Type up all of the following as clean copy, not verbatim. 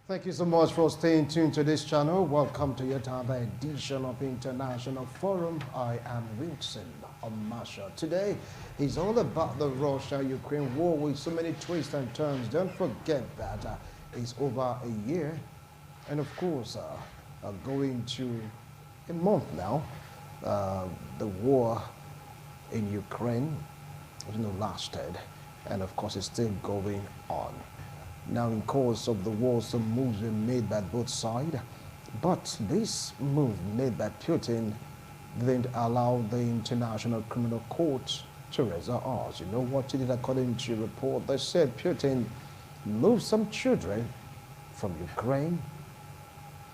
Thank you so much for staying tuned to this channel. Welcome to yet another edition of International Forum. I am Wilson Omasha. Today is all about the Russia-Ukraine war with so many twists and turns. Don't forget that it's over a year, and of course, going to a month now. The war in Ukraine, lasted, and of course, it's still going on. Now, in course of the war, some moves were made by both sides, but this move made by Putin didn't allow the International Criminal Court to raise their arms. You know what it did according to report? They said Putin moved some children from Ukraine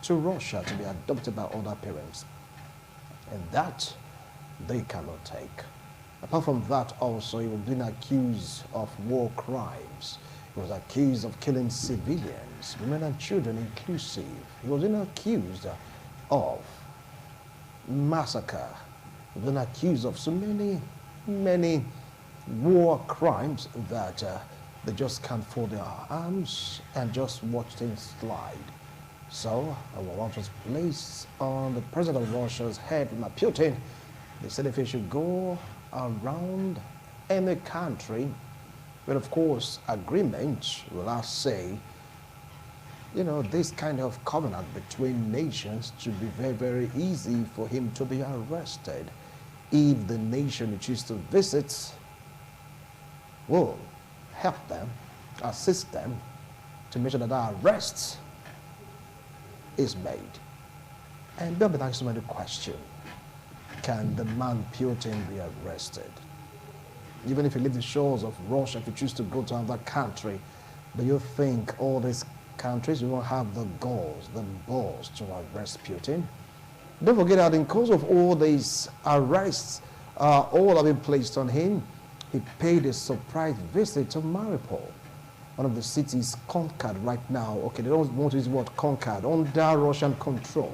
to Russia to be adopted by other parents, and that they cannot take. Apart from that, also, he was being accused of war crimes. He was accused of killing civilians, women and children inclusive. He was being accused of massacre. He was being accused of so many war crimes that they just can't fold their arms and just watch things slide. So, a warrant was placed on the president of Russia's head, Putin. They said if he should go around any country, but of course, agreement, will I say, this kind of covenant between nations should be very, very easy for him to be arrested. If the nation he chooses to visit will help them, assist them to make sure that our arrest is made. And don't be asking me the question, can the man Putin be arrested? Even if you leave the shores of Russia, if you choose to go to another country, do you think all these countries will have the balls to arrest Putin? Don't forget that in course of all these arrests, all have been placed on him, he paid a surprise visit to Mariupol, one of the cities conquered right now. Okay, they don't want to use the word conquered, under Russian control.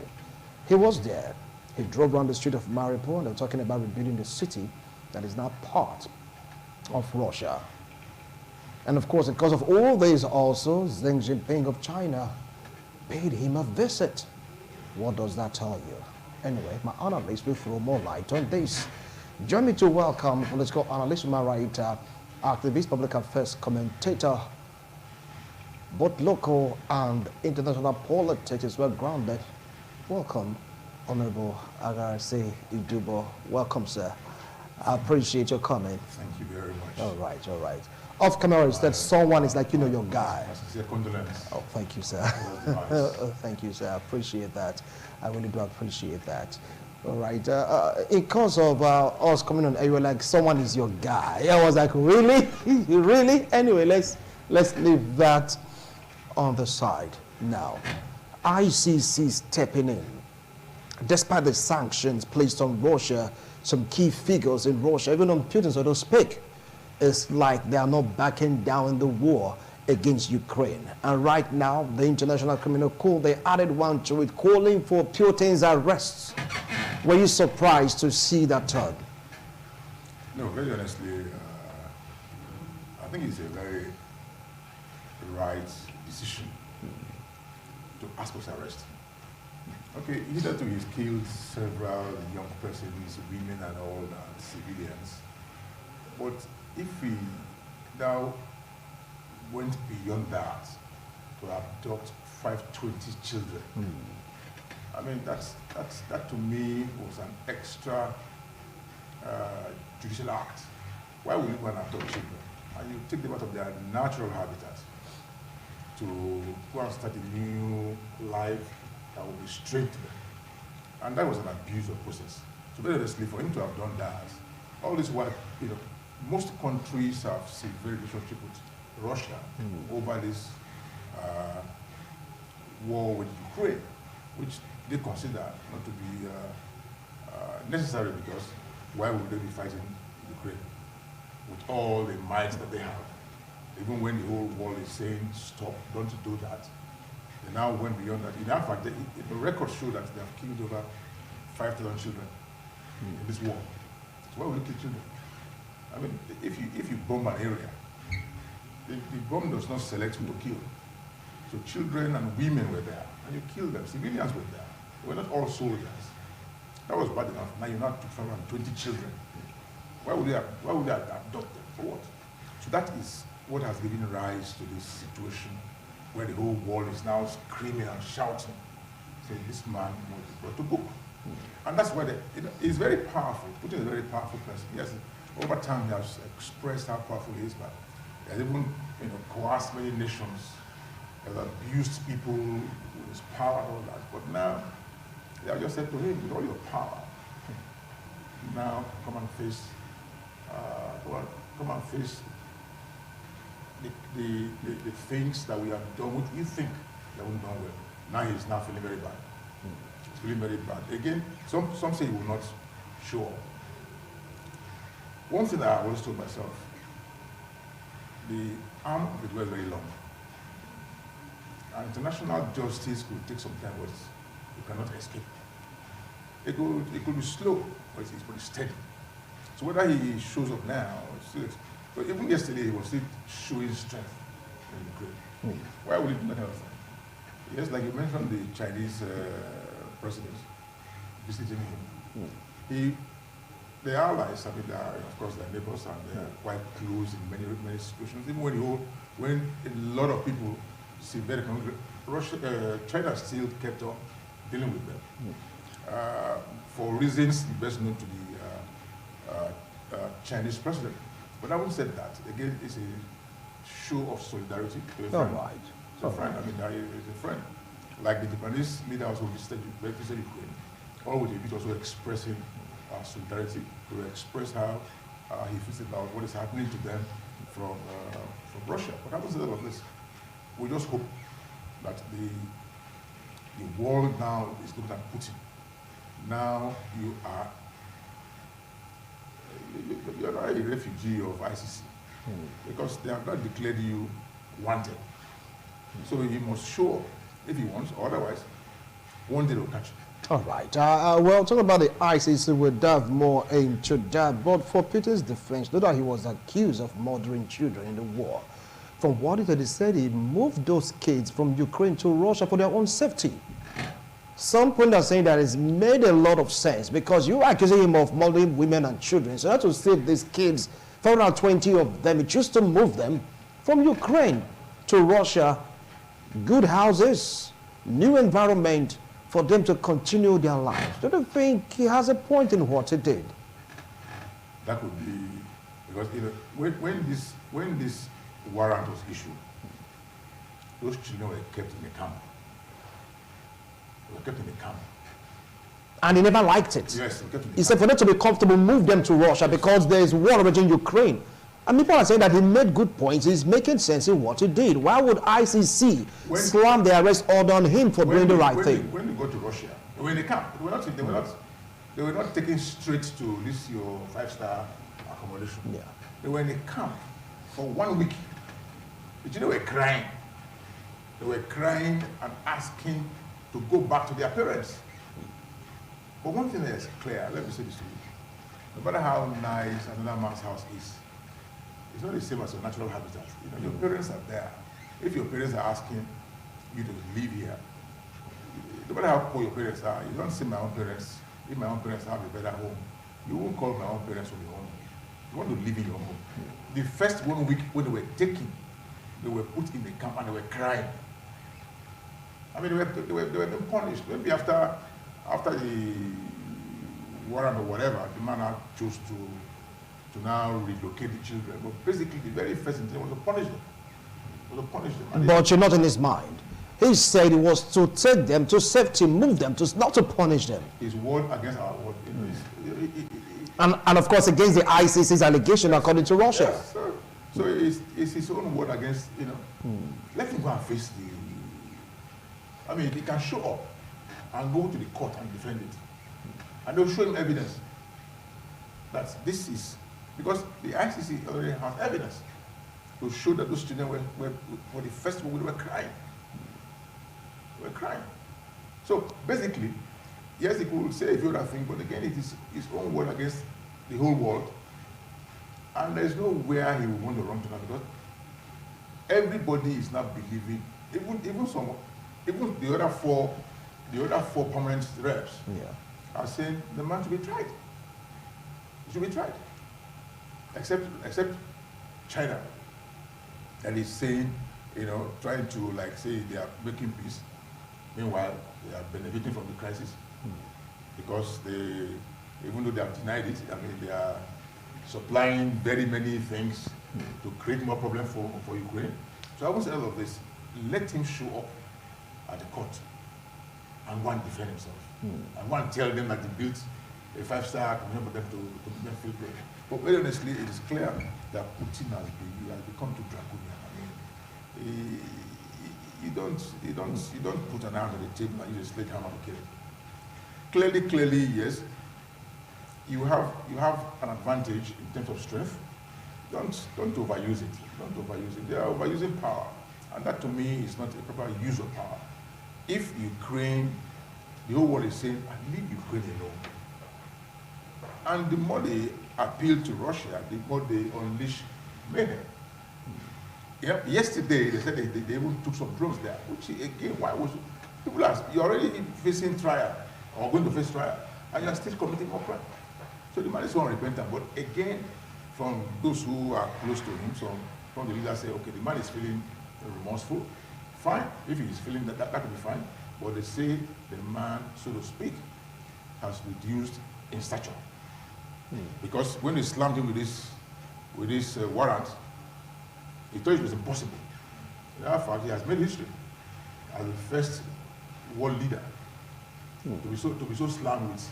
He was there. He drove around the street of Mariupol, and they were talking about rebuilding the city that is now part of Russia. And of course, because of all this also, Xi Jinping of China paid him a visit. What does that tell you? Anyway, my analyst will throw more light on this. Join me to welcome political analyst, human rights activist, public affairs commentator, both local and international politics is well grounded. Welcome, Honorable Agarese Idubo. Welcome, sir. I appreciate your comment. Thank you very much. All right, all right. Off camera is that someone is like, your guy. Sincere condolence. Oh, thank you, sir. Thank you, sir. I appreciate that. I really do appreciate that. All right. Because of us coming on, you were like, someone is your guy. I was like, really? Really? Anyway, let's leave that on the side now. ICC stepping in. Despite the sanctions placed on Russia, some key figures in Russia, even on Putin, so to speak, it's like they are not backing down in the war against Ukraine. And right now, the International Criminal Court, they added one to it, calling for Putin's arrests. Were you surprised to see that turn? No, very honestly, I think it's a very right decision to ask for his arrest. Okay, hitherto he's killed several young persons, women and all civilians. But if he now went beyond that to abduct 520 children, I mean, that to me was an extra judicial act. Why would you go and abduct children? And you take them out of their natural habitat to go and start a new life that will be straight to them. And that was an abuse of process. So very honestly, for him to have done that, all this while, most countries have severe relationship with Russia over this war with Ukraine, which they consider not to be necessary, because why would they be fighting Ukraine with all the might that they have? Even when the whole world is saying, stop, don't do that. They now went beyond that. In fact, the records show that they have killed over 5,000 children in this war. So why would you kill children? I mean, if you bomb an area, the bomb does not select who to kill. So children and women were there, and you killed them. Civilians were there. They were not all soldiers. That was bad enough. Now you now took 520 children. Why would they adopt them? For what? So that is what has given rise to this situation where the whole world is now screaming and shouting. So this man was brought to book. And that's why he's very powerful. Putin is a very powerful person. Yes, over time he has expressed how powerful he is, but he has even coerced many nations, he has abused people with his power and all that. But now, they have just said to him, with all your power, now come and face the things that we have done, which we think they haven't done well. Now he's now feeling very bad. It's feeling very bad. Again, some say he will not show up. One thing that I always told myself, the arm of it was very long. And international justice could take some time, but you cannot escape. It could be slow, but it's pretty steady. So whether he shows up now, but even yesterday he was still showing strength in Ukraine. Why would he do that kind of thing? Yes, like you mentioned, the Chinese president visiting him. The allies, I mean, they are, of course, they're neighbors and they are quite close in many situations. Even when a lot of people see very China still kept on dealing with them for reasons best known to the Chinese president. But having said that, again, it's a show of solidarity to a friend. Right. So a friend, I mean, he's a friend. Like the Japanese leader also visited Ukraine, all with it also expressing solidarity, to express how he feels about what is happening to them from Russia. But having said all of this, we just hope that the world now is looking at Putin. Now you're not a refugee of ICC because they have not declared you wanted. So he must show up if he wants, otherwise, one day they'll catch him. All right. Well, talking about the ICC, we'll dive more into that. But for Putin's defense, though that he was accused of murdering children in the war, from what it had said, he moved those kids from Ukraine to Russia for their own safety. Some point are saying that it's made a lot of sense because you're accusing him of murdering women and children. So to save these kids, 420 of them, he chose to move them from Ukraine to Russia. Good houses, new environment for them to continue their lives. Don't you think he has a point in what he did? That would be because when this warrant was issued, those children were kept in a camp. They were kept in a camp. And he never liked it. Yes, they kept in a He said for them to be comfortable, move them to Russia because there is war in Ukraine. And people are saying that he made good points. He's making sense in what he did. Why would ICC slam the arrest order on him for doing the right thing? When you go to Russia, they were in a camp. They were not taken straight to this your 5-star accommodation. Yeah. They were in a camp for 1 week. The children were crying. They were crying and asking to go back to their parents. But one thing that is clear, let me say this to you. No matter how nice another man's house is, it's not the same as your natural habitat. Your parents are there. If your parents are asking you to live here, no matter how poor your parents are, you don't say my own parents, if my own parents have a better home, you won't call my own parents from your home. You want to live in your home. The first 1 week when they were taken, they were put in the camp and they were crying. I mean, they were being punished. Maybe after the warrant or whatever, the man chose to now relocate the children. But basically, the very first thing was to punish them. But you're not in his mind. He said it was to take them to safety, move them, not to punish them. His word against our word. And of course, against the ICC's allegation, according to Russia. Yes, so it's his own word against, Let him go and face I mean, he can show up and go to the court and defend it. And they'll show him evidence that this is, because the ICC already has evidence to show that those children were for the first one, they were crying. They were crying. So basically, yes, he could say a few other things, but again, it is his own word against the whole world. And there's nowhere he will want to run to now because everybody is not believing even the other four permanent reps are saying the man should be tried. He should be tried. Except China, that is saying, trying to like say they are making peace. Meanwhile, they are benefiting from the crisis because even though they have denied it, they are supplying very many things to create more problems for Ukraine. So I would say all of this, let him show up at the court and go and defend himself. And go and tell them that he built a 5-star commission for them to feel great. But very honestly, it is clear that Putin has become too draconian. You don't put an arm on the table and use a sledgehammer to kill it. Clearly, yes, you have an advantage in terms of strength. Don't overuse it. Don't overuse it. They are overusing power, and that to me is not a proper use of power. If Ukraine, the whole world is saying, leave Ukraine alone. And the more they appeal to Russia, the more they unleash mayhem. Yesterday, they said they even took some drones there, which again, why was it? People ask, you're already facing trial, or going to face trial, and you're still committing more crime. So the man is so unrepentant. But again, from those who are close to him, from the leaders say, okay, the man is feeling remorseful. Fine, if he's feeling that could be fine. But they say the man, so to speak, has reduced in stature. Because when they slammed him with this warrant, he thought it was impossible. In fact, he has made history as the first world leader to be so slammed with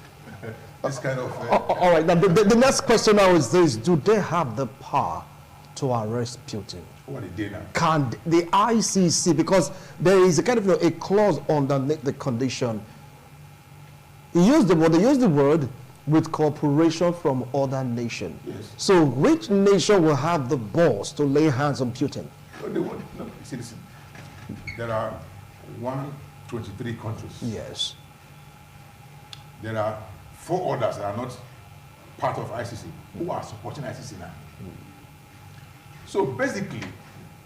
this kind of. All right. Now the next question now is this: do they have the power to arrest Putin? What are they now? Can the ICC, because there is a kind of a clause underneath the condition. They use the word with cooperation from other nations. Yes. So which nation will have the balls to lay hands on Putin? Well, they want, no, listen, there are 123 countries. Yes. There are 4 others that are not part of ICC who are supporting ICC now. So basically,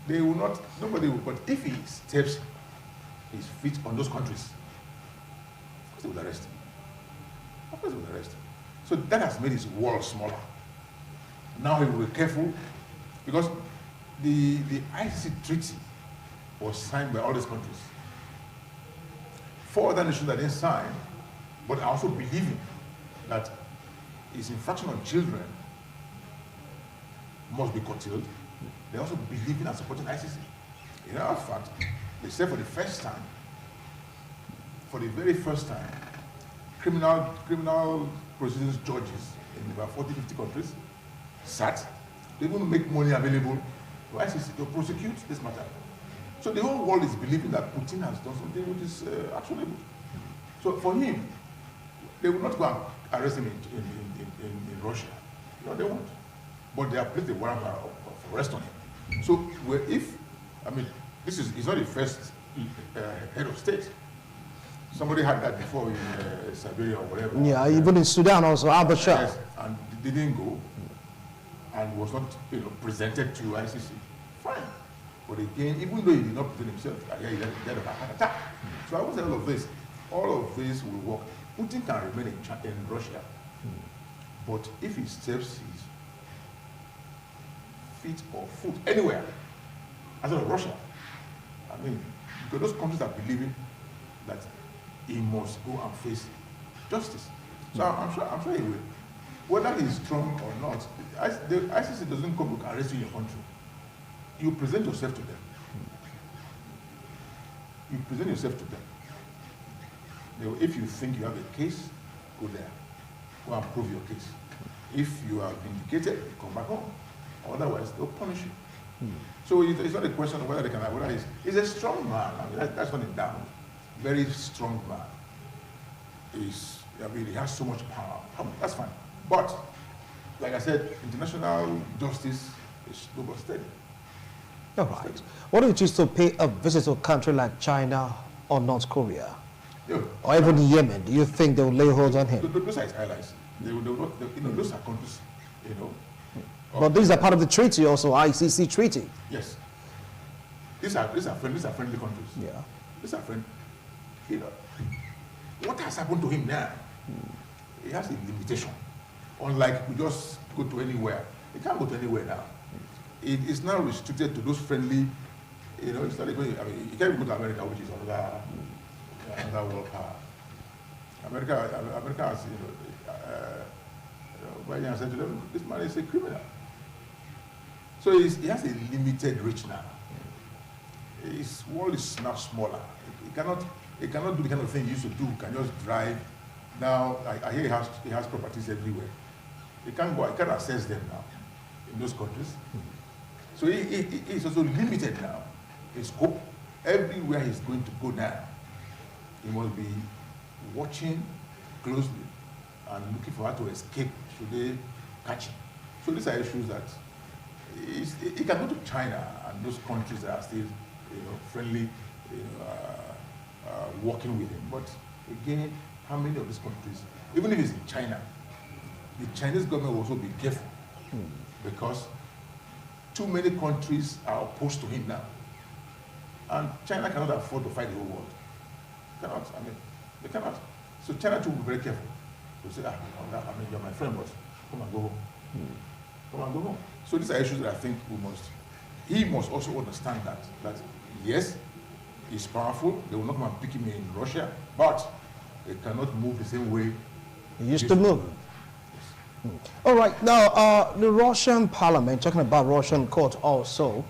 they will not, nobody will, but if he steps his feet on those countries, of course they will arrest him. Of course they will arrest him. So that has made his world smaller. Now he will be careful because the ICC treaty was signed by all these countries. 4 other nations that didn't sign, but are also believing that his infraction on children must be curtailed. They also believe in and supporting ICC. In fact, they said for the very first time, criminal proceedings judges in about 40-50 countries sat. They will make money available to ICC to prosecute this matter. So the whole world is believing that Putin has done something which is actionable. So for him, they will not go and arrest him in Russia. No, they won't. But they have placed a warrant of arrest on him. So this is not the first head of state. Somebody had that before in Siberia or whatever. Yeah, even in Sudan also, Al-Bashir. Yes, and they didn't go and was not presented to ICC. Fine. But again, even though he did not present himself, he died of a heart attack. So I would say all of this will work. Putin can remain in Russia, but if he steps his feet or foot anywhere outside of Russia, because those countries are believing that he must go and face justice. So I'm sure he will. Whether he's strong or not, the ICC doesn't come to arrest you in your country. You present yourself to them. You present yourself to them. If you think you have a case, go there. Go and prove your case. If you are vindicated, come back home. Otherwise, they'll punish you. So it's not a question of whether they can, whether he's a strong man. That's not it down. Very strong man. He has so much power. That's fine. But, like I said, international justice is slow but steady. All right. What do you choose to pay a visit to a country like China or North Korea? Yeah. Or even Yemen? Do you think they will lay hold on him? Those are his allies. They will not, those are countries, But these are part of the treaty also, ICC treaty. Yes. these are friendly countries. Yeah. These are friendly. You know, what has happened to him now? He has a limitation. Unlike we just go to anywhere. He can't go to anywhere now. It is now restricted to those friendly, you know, it's not going, I mean, you can't even go to America, which is another world power. America has, Biden said to them, this man is a criminal. So he has a limited reach now. His world is now smaller. He cannot do the kind of thing he used to do. He can just drive. Now, I hear he has properties everywhere. He can't go, he can't access them now in those countries. So he's also limited now. His scope, everywhere he's going to go now, he must be watching closely and looking for how to escape should they catch him. So these are issues that he can go to China and those countries that are still, friendly, working with him. But again, how many of these countries, even if it's in China, the Chinese government will also be careful because too many countries are opposed to him now. And China cannot afford to fight the whole world. They cannot. So China too will be very careful. To say, you're my friend, but come and go home. Come and go home. So these are issues that I think he must also understand that yes, he's powerful. They will not come and pick him in Russia, but they cannot move the same way he used to move. Yes. All right, now the Russian parliament, talking about Russian court also,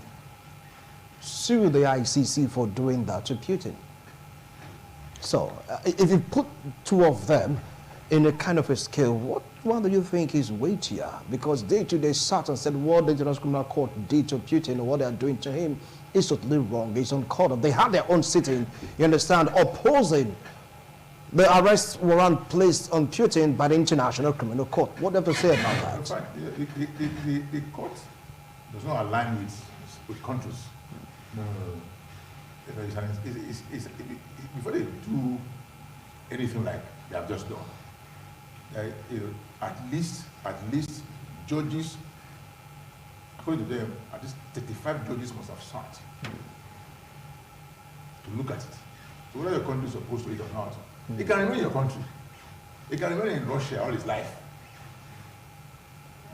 sued the ICC for doing that to Putin. So if you put two of them in a kind of a scale, what one do you think is weightier? Because they sat and said what the International Criminal Court did to Putin or what they are doing to him is totally wrong. It's uncourt of. They had their own sitting, you understand, opposing the arrest warrant placed on Putin by the International Criminal Court. What do you have to say about that? The court does not align with countries. No. Before they do anything like they have just done, at least judges, according to them, at least 35 judges must have sat to look at it. So whether your country is supposed to it or not, it can remain in your country. It can remain in Russia all his life.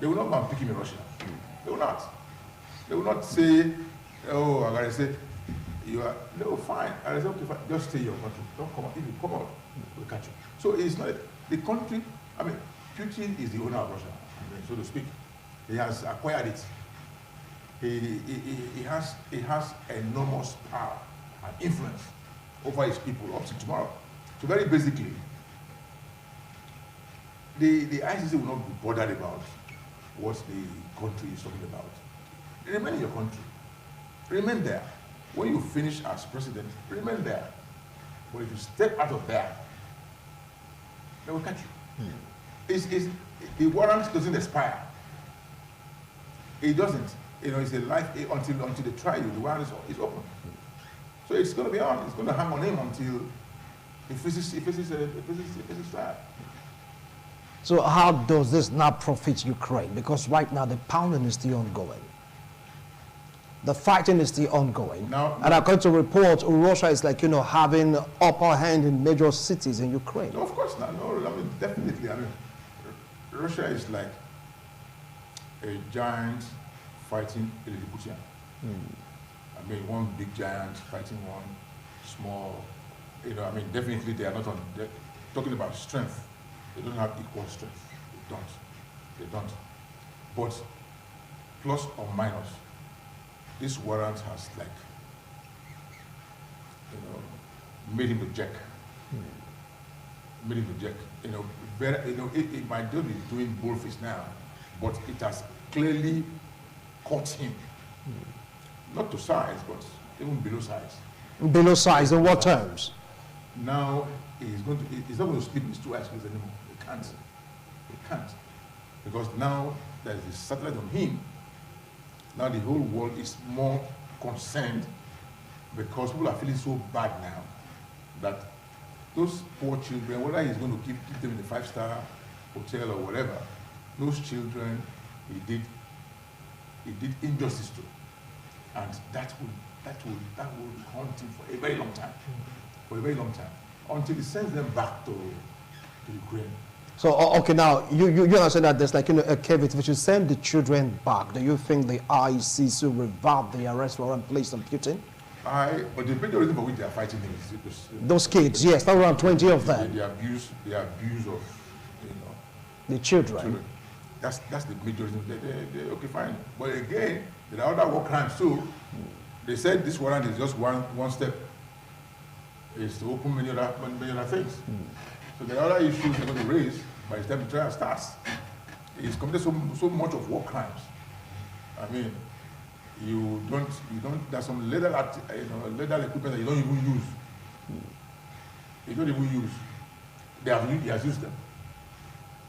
They will not go and pick him in Russia. They will not. They will not say, oh, I gotta say, you are, no, fine. I say, okay, fine. Just stay in your country. Don't come out. If you come out, we'll catch you. So it's not the country. I mean, Putin is the owner of Russia, so to speak. He has acquired it. He has enormous power and influence over his people up to tomorrow. So very basically, the ICC will not be bothered about what the country is talking about. Remain in your country. Remain there. When you finish as president, remain there. But if you step out of there, they will catch you. The warrant doesn't expire. It doesn't. It's a life until they try you. The warrant is open. So it's going to be on. It's going to hang on him until he faces trial. So how does this now profit Ukraine? Because right now the pounding is still ongoing. The fighting is still ongoing. And according to reports, Russia is having upper hand in major cities in Ukraine. No, of course not. No, I mean, definitely. I mean, Russia is like a giant fighting a Lilliputian. I mean, one big giant fighting one small. I mean, definitely they are not on. Talking about strength, they don't have equal strength. They don't. But plus or minus, this warrant has made him a jack. Made him a jack. It might not be doing bullfish now, but it has clearly caught him. Not to size, but even below size. Below size, in what terms? Now he's not going to sleep in his 2 eyes anymore. He can't. Because now there's a satellite on him. Now the whole world is more concerned because people are feeling so bad now that those poor children, whether he's going to keep them in a 5-star hotel or whatever, those children he did injustice to. And that will haunt him for a very long time. For a very long time. Until he sends them back to Ukraine. So, okay, now, you understand that there's like, a caveat. If you should send the children back, do you think the ICC will revert the arrest warrant placed on Putin? But the major reason for which they are fighting him is because those kids, yes, there are around 20 of them. The abuse of, the children. That's the major reason. Okay, fine. But again, there are other war crimes too. They said this warrant is just one step. It's to open many other things. So there are other issues they're going to raise by the time the trial starts. He's committed so much of war crimes. I mean, you don't. There's some lethal equipment that you don't even use. You don't even use. He has used them.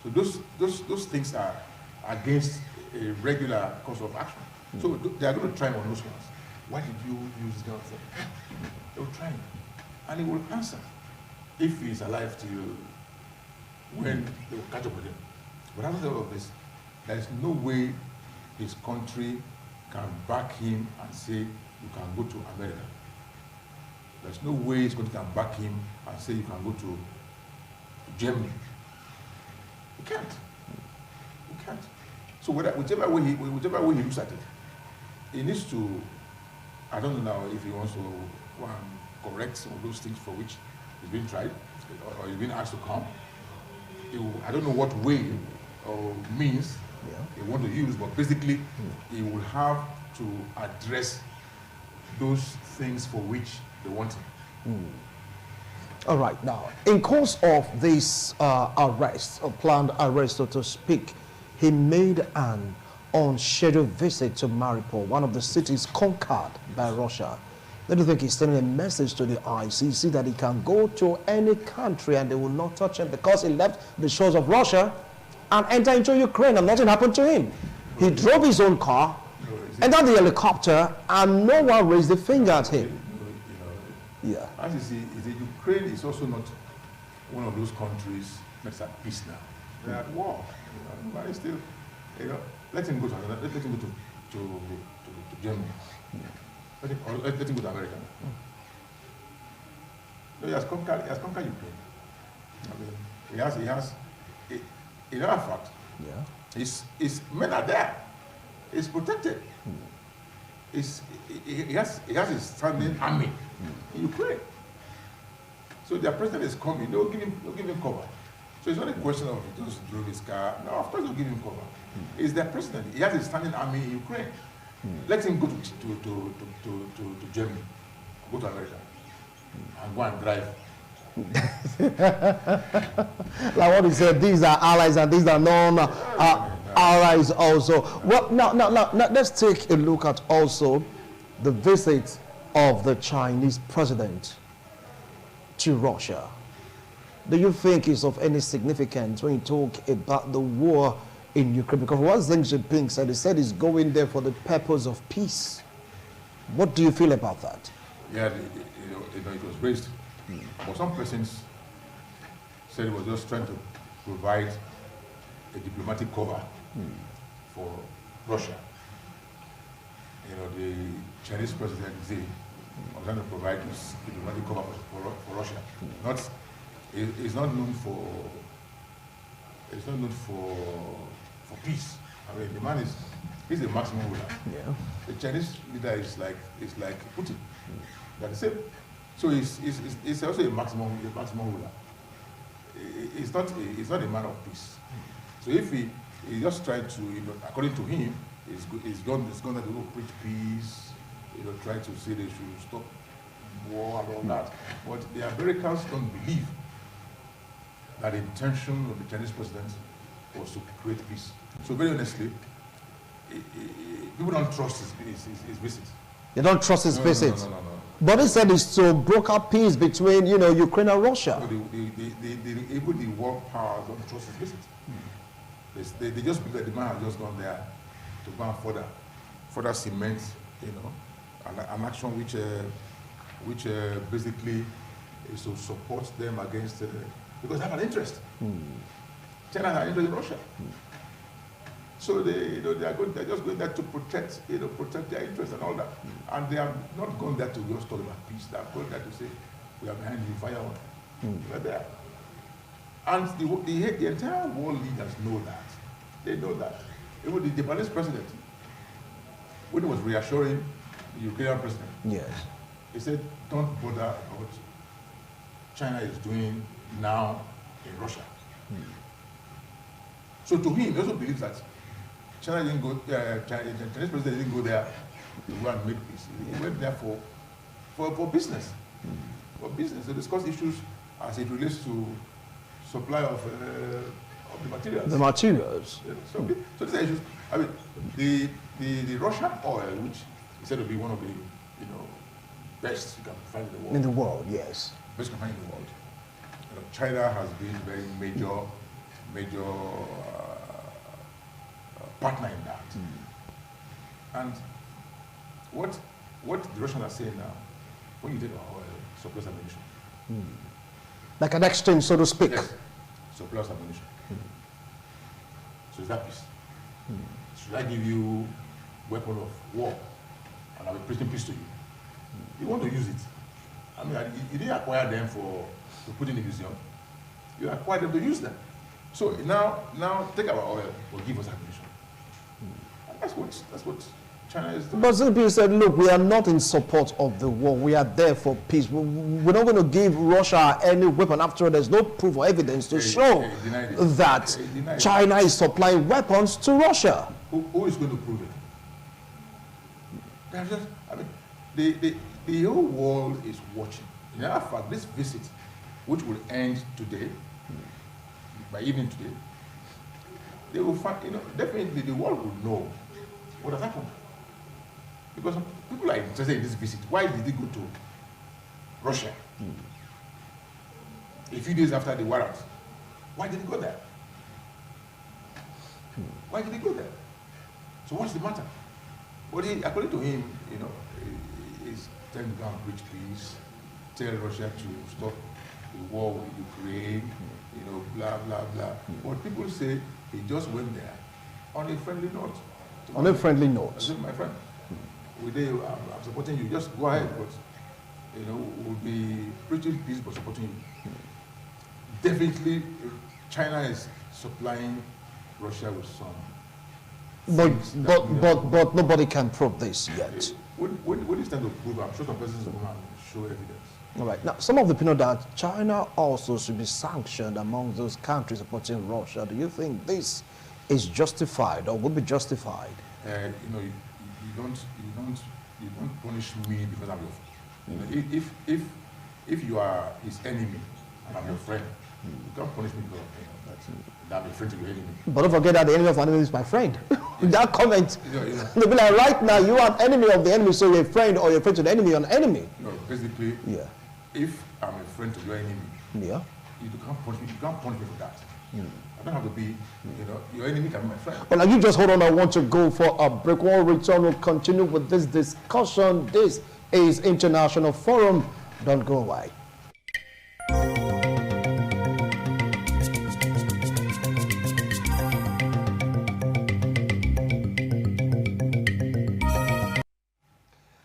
So those things are against a regular course of action. So they are going to try him on those ones. Why did you use this kind of thing? They will try him, and he will answer if he is alive till when they will catch up with him. But after all of this, there is no way his country can back him and say, you can go to America. There's no way his country can back him and say, you can go to Germany. You can't. You can't. So whichever way he looks at it, he needs to, I don't know now if he wants to go and correct some of those things for which he's been tried or he's been asked to come. I don't know what way or means he want to use, but basically he will have to address those things for which they want him. All right, now, in course of this arrest, or planned arrest, so to speak, he made an unscheduled visit to Mariupol, one of the cities conquered by Russia. Don't you think he's sending a message to the ICC that he can go to any country and they will not touch him because he left the shores of Russia and enter into Ukraine and nothing happened to him? He drove his own car, entered the helicopter, and no one raised a finger at him. Yeah. As you see, Ukraine is also not one of those countries that's at peace now. They're at war. But it's still, let him go to Germany. Let him go to America. No, he has conquered Ukraine. I mean, he has. In other fact, his men are there. He's protected. He has a standing army in Ukraine. So their president is coming. They'll give him cover. So it's not a question of he just drove his car. No, of course they'll give him cover. He's their president. He has a standing army in Ukraine. Let him go to Germany, go to America, and go and drive. Like what he said, these are allies and these are non-allies also. Well, now, let's take a look at also the visit of the Chinese president to Russia. Do you think it's of any significance when you talk about the war in Ukraine? Because what Xi Jinping said, he said he's going there for the purpose of peace. What do you feel about that? Yeah, it was raised. But some persons said he was just trying to provide a diplomatic cover for Russia. The Chinese president Xi was trying to provide this diplomatic cover for Russia. It's not known for peace. I mean, the man he's a maximum ruler. Yeah. The Chinese leader is like Putin. They're the same. So he's also a maximum ruler. He's not a man of peace. So if he just tried to, according to him, he's gone to preach peace, try to say they should stop war and all that. But the Americans don't believe that the intention of the Chinese president was to create peace. So very honestly, people don't trust his visit. They don't trust his visit? No. But he said it's to broker peace between, Ukraine and Russia. No, even the world powers don't trust his visit. They just believe that the man has just gone there to go and further cement, an action which basically is to support them against, because they have an interest. China has an interest in Russia. So they they're just going there to protect, protect their interests and all that. And they are not going there to just talk about peace. They are going there to say, we are behind you, fire on. We're there. And the entire world leaders know that. They know that. Even the Japanese president, when he was reassuring the Ukrainian president, yes, he said, don't bother about what China is doing now in Russia. So to him, he also believes that China didn't go, the Chinese president didn't go there to go and make peace. He went there for business. For business, to discuss issues as it relates to supply of the materials. The materials. Yeah, so these are issues. I mean, the Russian oil, which is said to be one of the best you can find in the world. In the world, yes. Best you can find in the world. China has been a very major partner in that. And what the Russians are saying now, when you take our oil, surplus ammunition. Like an exchange, so to speak. Yes, surplus ammunition. So is that peace? Should I give you weapon of war and I'll be preaching peace to you? You want to use it. I mean, you didn't acquire them to put in the museum. You acquired them to use them. So now take our oil or give us ammunition. And that's what China is doing. But some people said, look, we are not in support of the war. We are there for peace. We're not going to give Russia any weapon. After all, there's no proof or evidence to show that China is supplying weapons to Russia. Who is going to prove it? The whole world is watching. In fact, this visit, which will end today, by evening today, they will find, definitely the world will know what has happened. Because people are interested in this visit. Why did he go to Russia? A few days after the warrant. Why did he go there? Why did he go there? So what's the matter? Well, according to him, he's trying to go and preach peace, tell Russia to stop the war with Ukraine, blah, blah, blah. But people say he just went there on a friendly note. On a friendly note. I said, my friend, I'm supporting you. Just go ahead, but we'll be preaching peace but supporting you. Definitely, China is supplying Russia with some. But nobody can prove this yet. When it's time to prove, I'm sure some persons will come and show evidence. All right. Now, some of the people know that China also should be sanctioned among those countries supporting Russia. Do you think this is justified or would be justified? You don't punish me because I'm your friend. If you are his enemy and I'm your friend, you can't punish me because I'm a friend to your enemy. But don't forget that the enemy of an enemy is my friend. That comment, they'll be like, right now you are an enemy of the enemy, so you're a friend, or you're a friend to the enemy, you're an enemy. No, basically, if I'm a friend to your enemy, you can't punish me. You can't punish me for that. I don't have to be, your enemy can be my friend. Well, you just hold on. I want to go for a break. When we return, we'll continue with this discussion. This is International Forum. Don't go away.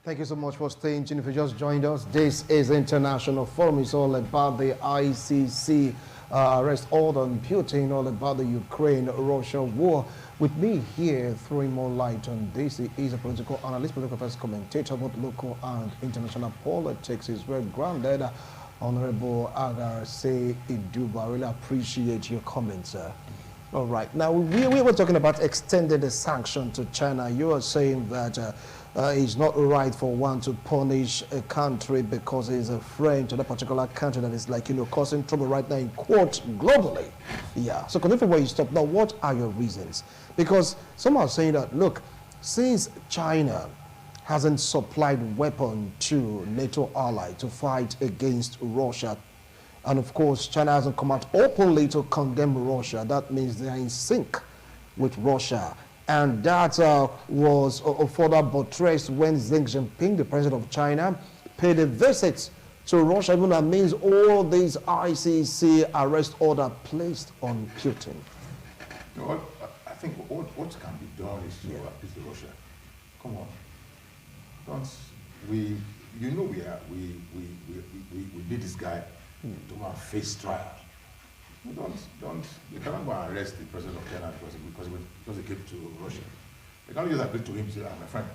Thank you so much for staying tuned. If you just joined us, this is International Forum. It's all about the ICC arrest order on Putin, all about the Ukraine-Russia war. With me here, throwing more light on this, he is a political analyst, political affairs commentator, both local and international politics. He's well grounded. Honorable Agarse Iduba, I really appreciate your comments, sir. All right. Now, we were talking about extending the sanction to China. You are saying that it's not right for one to punish a country because he's a friend to that particular country that is causing trouble right now in court globally. Yeah. So continue from where you stop. Now, what are your reasons? Because some are saying that, look, since China hasn't supplied weapons to NATO ally to fight against Russia, and of course, China hasn't come out openly to condemn Russia, that means they are in sync with Russia. And that was further buttressed when Xi Jinping, the president of China, paid a visit to Russia, even that means all these ICC arrest order placed on Putin. You know what? I think what can be done is to appease to Russia. Come on, don't we? You know we need this guy to go and face trial. You cannot go and arrest the president of China because he came to Russia. They can't just agree to him and say, my friend,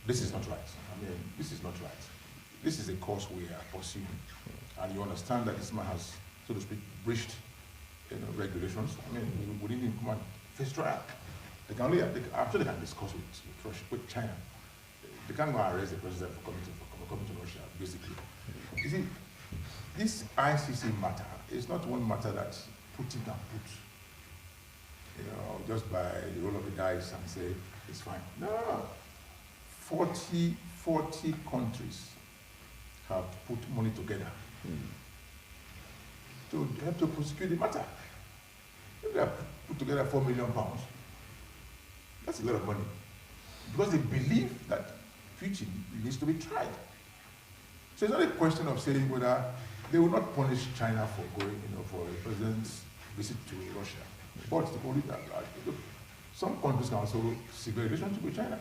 this is not right. I mean, this is not right. This is a course we are pursuing. And you understand that this man has, so to speak, breached regulations. I mean, we need him to come and face trial. They can only, after they can discuss with Russia, with China. They can't go and arrest the president for coming to Russia, basically. You see, this ICC matter is not one matter that Putin can put, just by the roll of the dice and say, it's fine. No. 40 countries have put money together to help to prosecute the matter. If they have put together £4 million, that's a lot of money. Because they believe that Putin needs to be tried. So it's not a question of saying whether they will not punish China for going, for a president's visit to Russia. But the only that some countries can also seek a relationship with China.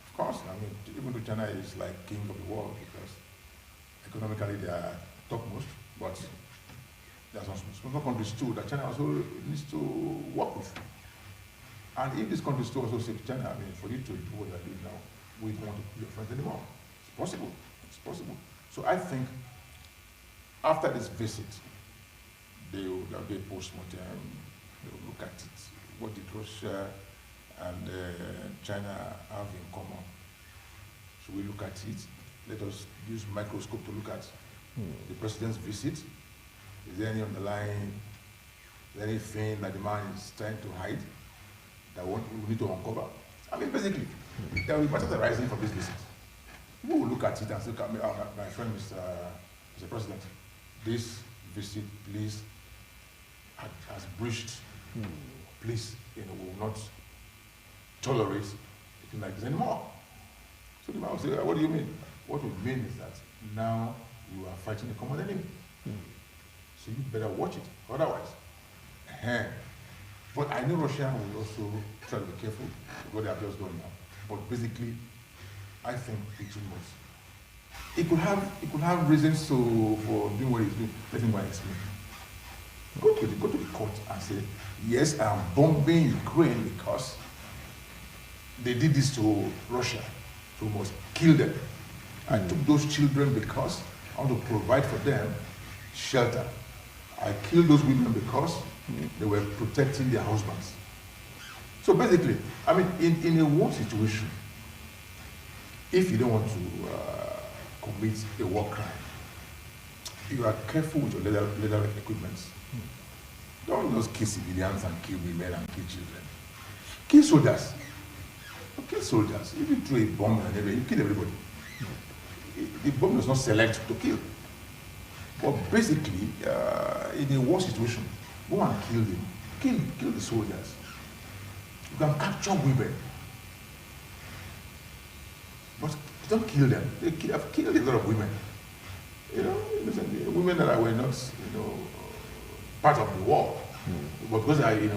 Of course, I mean, even though China is like king of the world because economically they are topmost, but there are some smaller countries too that China also needs to work with. And if these countries too also say to China, I mean, for you to do what you're doing now, we don't want to be your friends anymore. It's possible. It's possible. So I think after this visit, there'll be a post-mortem. They'll look at it. What did Russia and China have in common? Should we look at it? Let us use microscope to look at the president's visit. Is there any underlying, anything that the man is trying to hide that we need to uncover? I mean, basically, there will be matters arising from this visit. We will look at it and say, my friend, Mr. President, this visit, please, has breached. Please, we will not tolerate anything like this anymore. So the man will say, what do you mean? What we mean is that now you are fighting a common enemy. So you better watch it. Otherwise, but I know Russia will also try to be careful with what they have just done now. But basically, I think Putin was. It could have reasons for doing what he's doing. Let me go and explain. Go to the court and say, yes, I'm bombing Ukraine because they did this to Russia, so we must kill them. I took those children because I want to provide for them shelter. I killed those women because they were protecting their husbands. So basically, I mean, in a war situation, if you don't want to commit a war crime, you are careful with your leather equipment. Don't just kill civilians and kill women and kill children. Kill soldiers. Kill soldiers. If you throw a bomb and everything, you kill everybody. The bomb does not select to kill. But basically, in a war situation, go and kill them. Kill the soldiers. You can capture women. But don't kill them. They have killed a lot of women. Women that were not, part of the war. But because they're in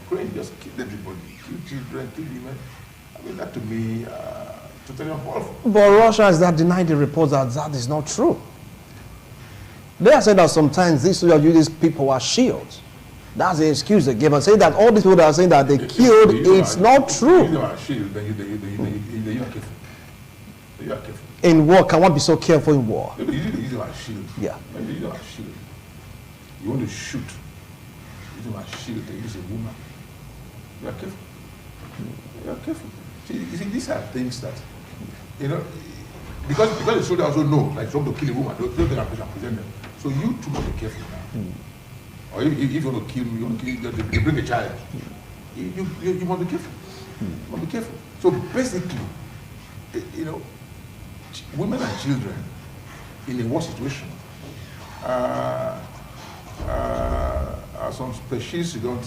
Ukraine, just kill everybody. Kill children, kill women. I mean, that to me, totally unlawful. But Russia has not denied the reports that is not true. They are saying that sometimes these people are shields. That's the excuse they give. And saying that all these people that are saying that they killed, it's not true. If you are a shield, then you're careful. You are careful. In war, can one be so careful in war? You use them as shield. Yeah. When you use them as shield, you want to shoot. Use them as shield, they use a woman. You are careful. You are careful. You see, these are things that, because the soldiers also know, like, if you want to kill a woman, don't take a picture and present them. So you too must be careful now. Or if you want to kill me, they bring a child. You must be careful. You must be careful. So basically, women and children in a war situation are some species you don't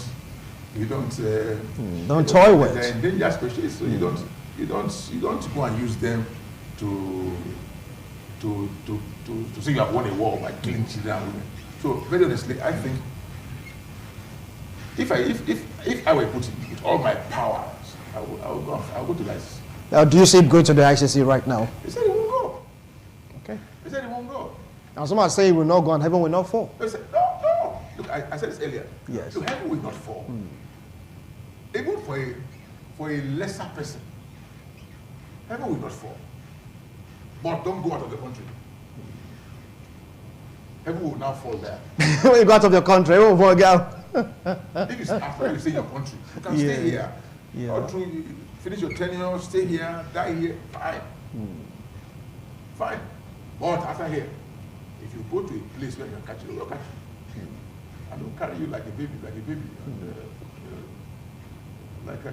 toy with. They're endangered species, so you don't go and use them to say you have won a war by killing children and women. So very honestly, I think If I were Putin with all my powers, I will go to the ICC. Now, do you see it going to the ICC right now? He said he won't go. Okay. He said he won't go. Now, someone say he will not go and heaven will not fall. He said, no. Look, I said this earlier. Yes. Look, heaven will not fall. Even for a lesser person, heaven will not fall. But don't go out of the country. Heaven will now fall there. When you go out of your country, heaven will fall again. If it's after you stay in your country, you can stay here. Yeah. Or through, you finish your tenure, stay here, die here, fine. Fine. But after here, if you go to a place where you can catch you, they'll catch you. And they'll carry you like a baby, and, like a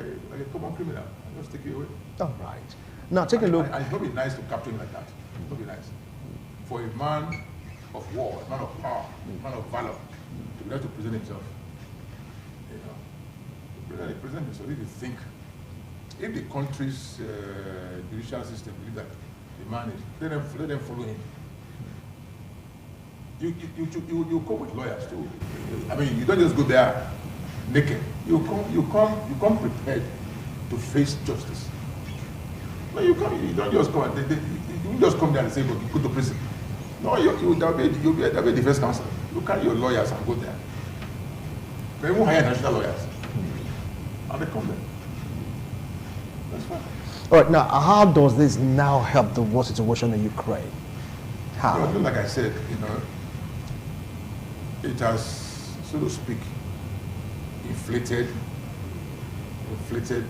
common criminal, and just take you away. All right. Now, take a look. And it's not be nice to capture him like that. It's not be nice. For a man of war, a man of power, a man of valor, to be able to present himself. Present himself. If you think, if the country's judicial system believe that the man is, let them follow him. You come with lawyers too. I mean, you don't just go there naked. You come prepared to face justice. No, you don't just come. You don't just come there and say, "But you go to prison." No, there'll be a defense counsel. You carry your lawyers and go there. They won't hire national lawyers, and they come there. That's fine. All right. Now, how does this now help the war situation in Ukraine? How? Like I said, it has, so to speak, inflated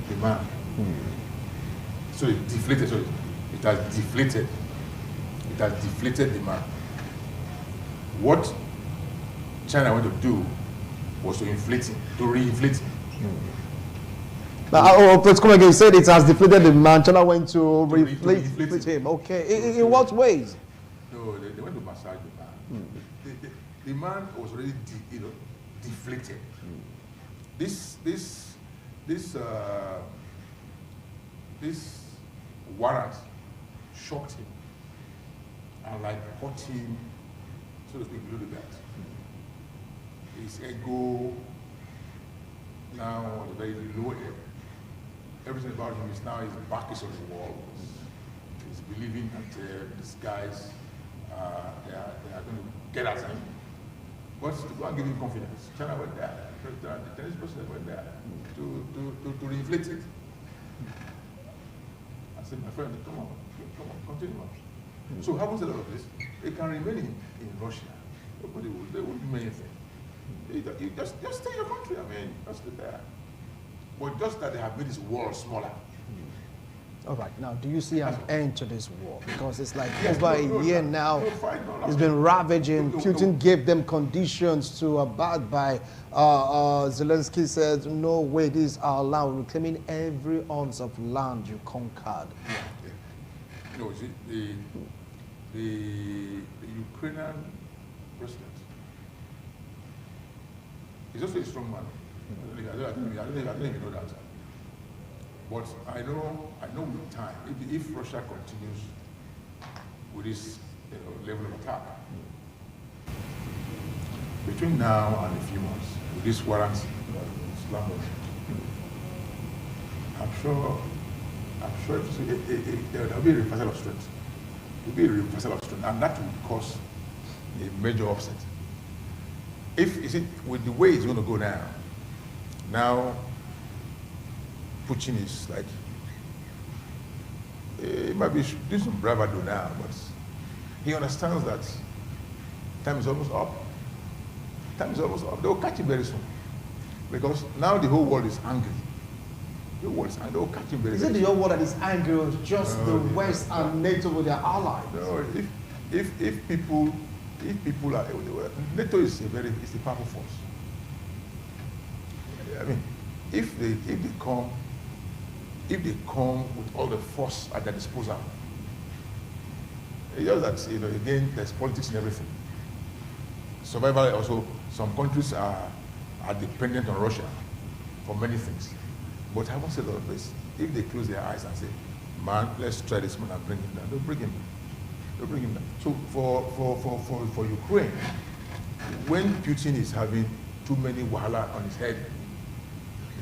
demand. So it deflated. So it has deflated. It has deflated demand. What China wanted to do was to inflate it, to reinflate it. Now, let's come again. You said it has deflated demand. China went to reflate him. Okay. In what ways? No, they went to massage the man. The man was already deflated. This warrant shocked him and like hurt him, so to speak, below the belt. His ego now at a very low ebb. Everything about him is now his back is on the wall. He's believing that these guys they are going to get at him. But to go and give him confidence, China went there. The Chinese president went there to reinflate it. I said, my friend, come on, continue on. So happens a lot of this. They can remain in Russia. Nobody they won't do anything. You just stay in your country. I mean, just stay there. But just that they have made this war smaller. All right. Now, do you see an end to this war? Because it's like over a year now. It's been ravaging. Putin gave them conditions to abide by. Zelensky said, no way, this is our land. We're reclaiming every ounce of land you conquered. No, the Ukrainian president is also a strong man. I don't even know that. But I know with time, if Russia continues with this level of attack, between now and a few months, with this warrant slammed, I'm sure there will be a reversal of strength. There will be a reversal of strength, and that will cause a major upset. With the way it's going to go now Putin is like, he might be doing some bravado now, but he understands that time is almost up. Time is almost up. They will catch him very soon. Because now the whole world is angry. The whole world is angry. They will catch him very soon. Is it the whole world that is angry or just the West and NATO with their allies? No, if people are, NATO is a powerful force. I mean, if they come with all the force at their disposal, it's just that again there's politics in everything. Survival also, some countries are dependent on Russia for many things. But having said all of this, if they close their eyes and say, man, let's try this man and bring him down, they'll bring him down. They'll bring him down. So for Ukraine, when Putin is having too many wahala on his head,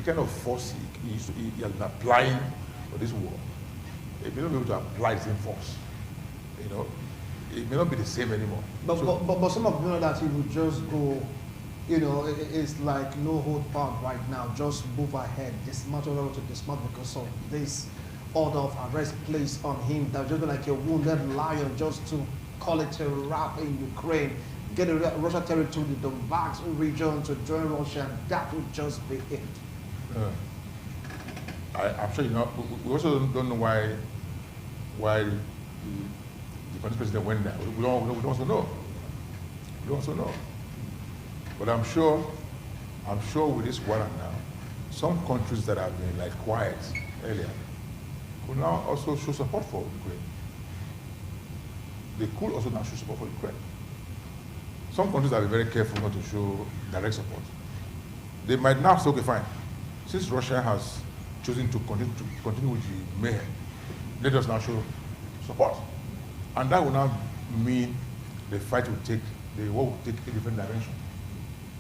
the kind of force he has been applying for this war, he may not be able to apply the same force. You know, it may not be the same anymore. But some of you know that he would just go, you know, it's like no hold barred right now. Just move ahead, dismantle order to dismantle because of this order of arrest placed on him. That just be like a wounded lion, just to call it a wrap in Ukraine, get a Russian territory, the Donbass region to join Russia, and that would just be it. I'm sure you know. We also don't know why the Putins president went there. We don't also know. We don't also know. But I'm sure with this war now, some countries that have been like quiet earlier will now also show support for Ukraine. They could also now show support for Ukraine. Some countries have been very careful not to show direct support. They might now say, okay, fine. Since Russia has chosen to continue with the mayhem, let us now show support. And that will now mean the fight will take, the war will take a different dimension.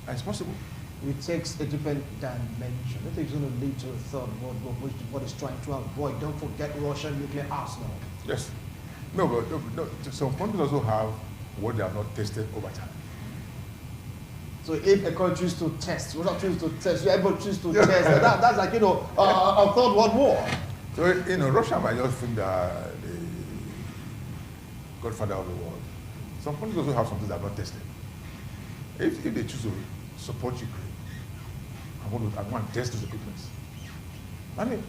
And it's possible. It takes a different dimension. I think it's going to lead to a third world war, which is what it's trying to avoid. Don't forget Russian nuclear arsenal. Yes. No, but some countries also have what they have not tested over time. So if a country chooses to test, Russia chooses to test, everybody chooses to test, that's like, you know, a third world war. So, you know, Russia might just think that the godfather of the world. Some countries also have something that are not tested. If they choose to support Ukraine, I want to test those equipments. I mean,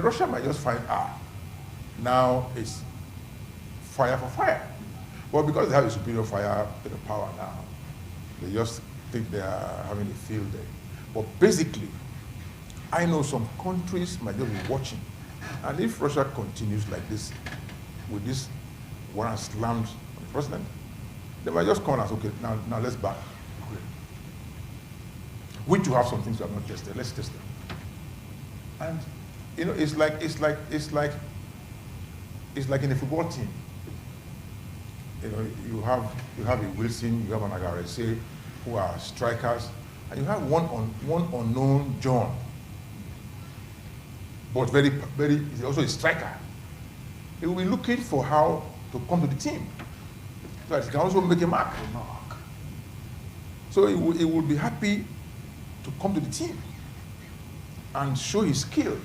Russia might just find, now it's fire for fire. But because they have a superior fire power now, they just think they are having a field day. But basically, I know some countries might just be watching. And if Russia continues like this, with this warrant slammed on the president, they might just come and say, okay, now let's back Ukraine. We too have some things we have not tested. Let's test them. And you know, it's like in a football team. You know, you have a Wilson, you have an Agarese, who are strikers, and you have one unknown John, but very, he's also a striker. He will be looking for how to come to the team, so that he can also make a mark. So he will be happy to come to the team and show his skill.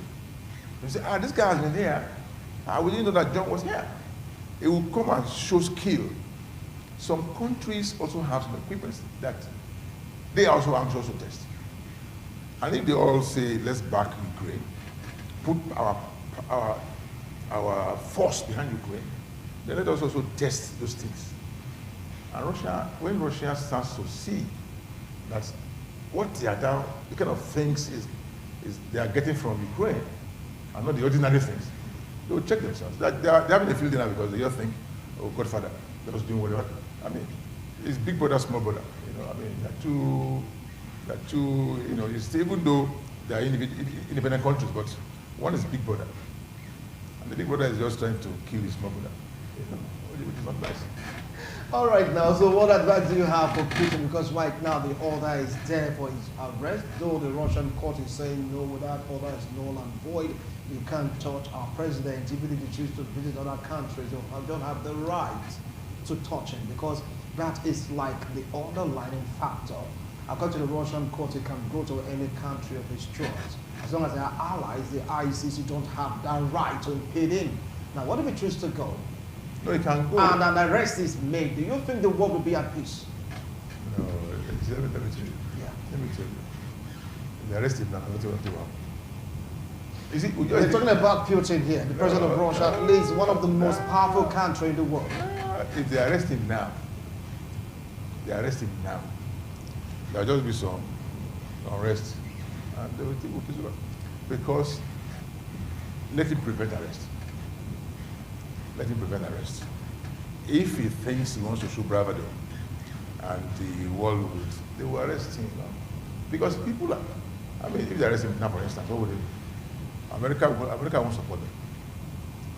You say, this guy has been here. We didn't know that John was here. It will come and show skill. Some countries also have some equipment that they are also anxious to test. And if they all say, let's back Ukraine, put our force behind Ukraine, then let us also test those things. And Russia, when Russia starts to see that what they are down, the kind of things is they are getting from Ukraine, and not the ordinary things, they will check themselves. They're having a field now because they just think, oh, Godfather, let us do whatever. I mean, it's big brother, small brother. You know, I mean, they're two, you know, it's, even though they are independent countries, but one is big brother. And the big brother is just trying to kill his small brother. You know, which is not nice. All right now, so what advice do you have for Putin? Because right now the order is there for his arrest, though the Russian court is saying no, that order is null and void. You can't touch our president, even if you choose to visit other countries. You don't have the right to touch him, because that is like the underlying factor. According to the Russian court, he can go to any country of his choice. As long as they are allies, the ICC don't have that right to impede him. Now, what if he chooses to go? No, he can go. And an arrest is made. Do you think the world will be at peace? No, let me tell you. Yeah. Let me tell you. They arrest him now. What do you want to do? You see, we're talking about Putin here, the president of Russia, at least one of the most powerful countries in the world. If they arrest him now, there'll just be some arrest, and they will think, okay, because let him prevent arrest. Let him prevent arrest. If he thinks he wants to show bravado, and the world will, they will arrest him. Because people are, I mean, if they arrest him now, for instance, what would they do? America won't support them.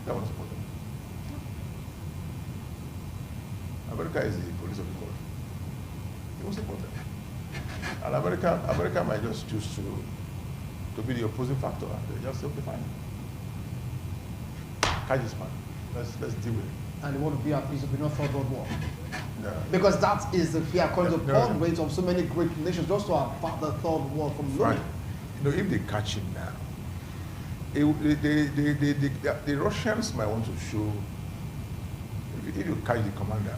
America won't support them. America is the police of the world. They won't support them. And America might just choose to to be the opposing factor. And they just say, okay, fine. Catch this man. Let's deal with it. And they want to be at peace, no third world war. No. Because that is the fear, according to No. point rate of so many great nations, just to avert the third world from looming. Fine. You know, if they catch him now, the Russians might want to show, if you catch the commander,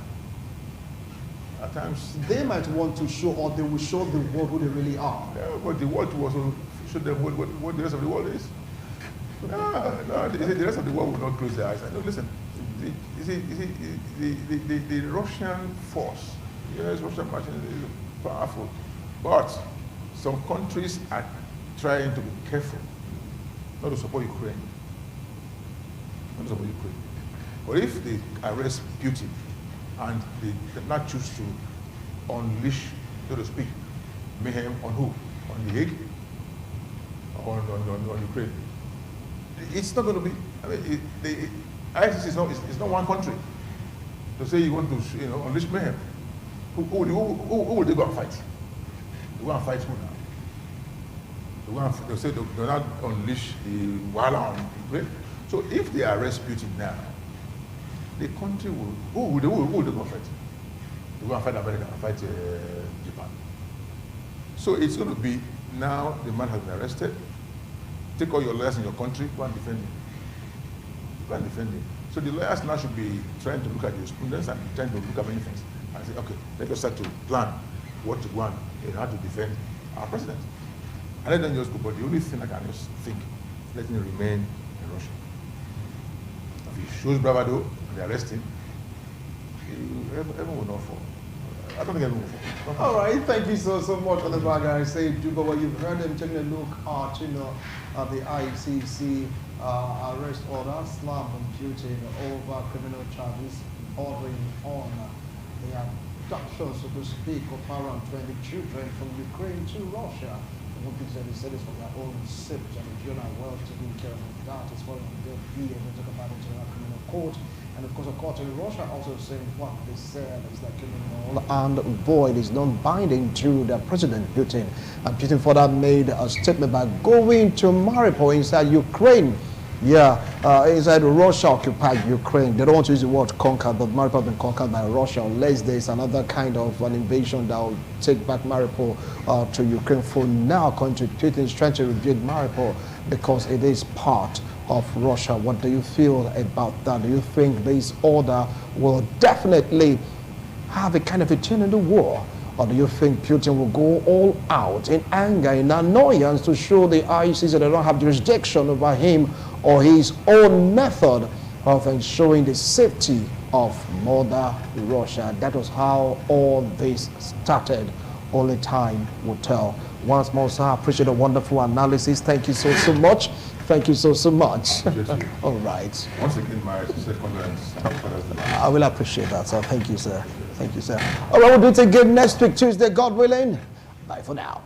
at times, They might want to show, or they will show the world who they really are. yeah, but the world will also show them what the rest of the world is. No, the rest of the world will not close their eyes. No, listen, the Russian force, yes, Russian machine is powerful, but some countries are trying to be careful not to support Ukraine. Not to support Ukraine. But if they arrest Putin and they not choose to unleash, so to speak, mayhem on who? On the Hague? On Ukraine? It's not going to be, I mean, the ICC is not one country. To say you want to, unleash mayhem. Who will they go and fight? They go and fight who now? They'll say they'll not unleash the Wala on Ukraine. So if they arrest Putin now, the country will, who will they go and fight? They go and fight America and fight Japan. So it's going to be, now the man has been arrested. Take all your lawyers in your country, go and defend him. Go and defend him. So the lawyers now should be trying to look at the students and trying to look at many things and say, okay, let us start to plan what to go and how to defend our president. And let them just go, but the only thing I can just think, let him remain in Russia. If he shows bravado and they arrest him, everyone will not fall. I don't think everyone will fall. All right, thank you so much on the bag. I say, Juba, what you've heard them taking a look at, the ICC arrest order, slam on Putin over criminal charges, ordering on the abduction, so to speak, of around 20 children from Ukraine to Russia. What they said is for their own safety, and if you're not well taken care of that, it's for they'll be able to talk about it in a criminal court. And of course, a court in Russia also saying what they said is that criminal and void is non-binding to the President Putin. And Putin further made a statement by going to Mariupol inside Ukraine. Inside Russia-occupied Ukraine. They don't want to use the word conquer, but Mariupol has been conquered by Russia unless there's another kind of an invasion that will take back Mariupol to Ukraine. For now, according to Putin, is trying to rebuild Mariupol because it is part of Russia. What do you feel about that? Do you think this order will definitely have a kind of a turn in the war? Or do you think Putin will go all out in anger, in annoyance to show the ICC that they don't have jurisdiction over him or his own method of ensuring the safety of Mother Russia? That was how all this started. Only time will tell. Once more, sir, I appreciate a wonderful analysis. Thank you so much. Thank you so much. All right. Once again, my sincere condolence. I will appreciate that, sir. Thank you, sir. Thank you, sir. All right, we'll do it again next week, Tuesday, God willing. Bye for now.